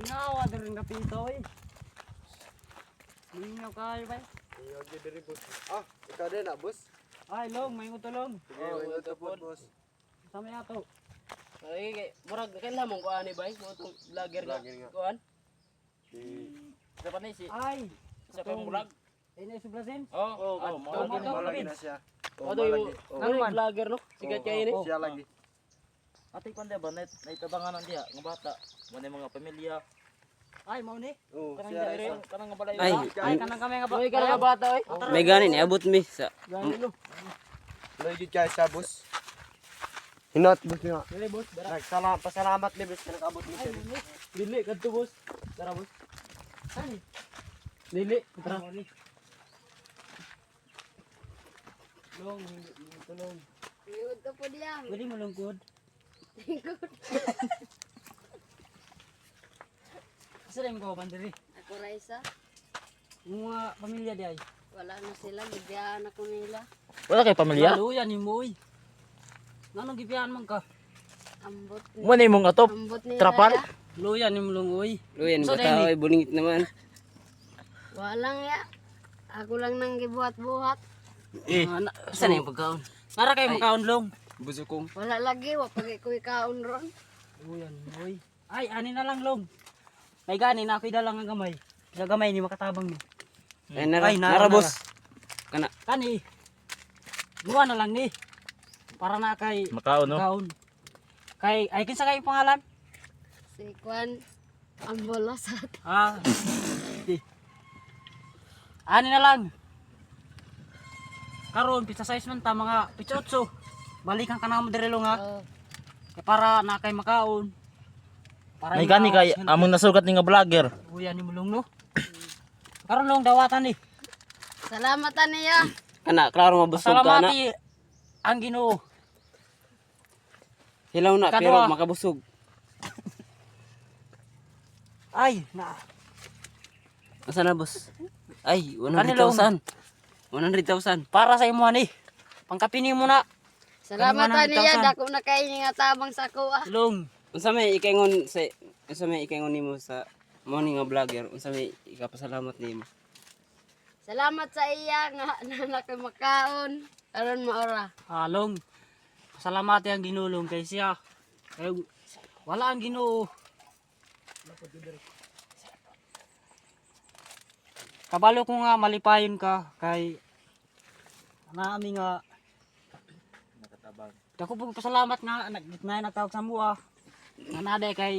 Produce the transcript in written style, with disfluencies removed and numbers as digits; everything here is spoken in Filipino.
Ginawa din kapito eh. Mingaw kayo ba? Iyo diri boss. Ah, ikaw din na boss. Ay, long, may utulong. Sige, may utupod boss. Sa may ato. Ay, murag kailan mong kuan ni bay, mo tong vlogger nga. Vlogger nga. Kuan. Si Dapat ni si Ay, sa kang vlog. ini sublasin. Oh, mo gini. malagi na siya. Oh, Ato yung malagi. ano yung vlogger no? Sigat kay ini. Siya lagi. Ate pande ba naitabangan ang diha nga bata, mo mga pamilya. Ay, mau ni. Oh, Kanang siya dire, isa. kanang nga balay. Ay, Ay, kanang kami nga ba? Boy ka nga bata oy. may gani ni abot mi sa Gani no. Lagi kay siya boss. Hinot boss nga. Dili boss, dara. Pasalamat ni boss kana kaabot ni Ay, siya. mau ni. Dili kadto boss. Dara boss. Ay, Dili. tara mau ni. Long, tulong. Liwag ka po diyan. Pwede mo lungkod. Sa rin ko bandiri. Ako Raisa. Mga pamilya di ay. Wala na sila. Bigyan ako nila. Wala kay pamilya? Luyan ni mo eh. Nanong gipian man ka? Ambot ni. Mo ni mong atop. Ambot ni Trapal? Raya. Luyan ni mo lungoy. luyan Sa bata dini? oy bulingit naman. Walang ya. Ako lang nang gibuhat-buhat. Eh, Saan yung pagkaon? Nara kay makaon long. Busukong. Wala lagi. Wapag ko ikaon ron. Luyan moy. Ay, ani na lang long. May gani na ako dalang ang gamay. Sa gamay ni makatabang ni. Ay nara, Ay, nara, nara boss. Kana Kani. Luwa na lang ni. Para na kay makaon no. kaon. Kay ay kinsa kay pangalan? Si Kwan. Ambolosat. Ah. Di. Ani na lang. Karon pizza size man ta mga pizza 8. Balikan ka na mo dire long ha. Oh. Kay para na kay makaon. Para May gani kay among nasugat ni nga vlogger. Uya ni mulong no. Karon long dawatan ni. Salamatan niya. kana klaro mabusog ka na. Salamati ang Ginoo. Hilaw na Kadwa. pero makabusog. Ay, na. Asa na boss? Ay, Kanilong. 100,000. 100,000. Para sa imo ni. Pangkapini mo na. Salamatan niya. 100,000. Dako na kayo nga tabang sa ako ah. Long. Unsa may ikaingon sa unsa may ikaingon nimo sa morning nga vlogger? Unsa may ikapasalamat nimo? Salamat sa iya nga na ko'y makaon. Aron maora. Long. Salamati ang ginulong kay siya. Kay wala ang Ginoo. Kabalo ko nga malipayon ka kay nami nga Nakatabang. dako pong pasalamat nga nagtawag sa mua. Nga naday kay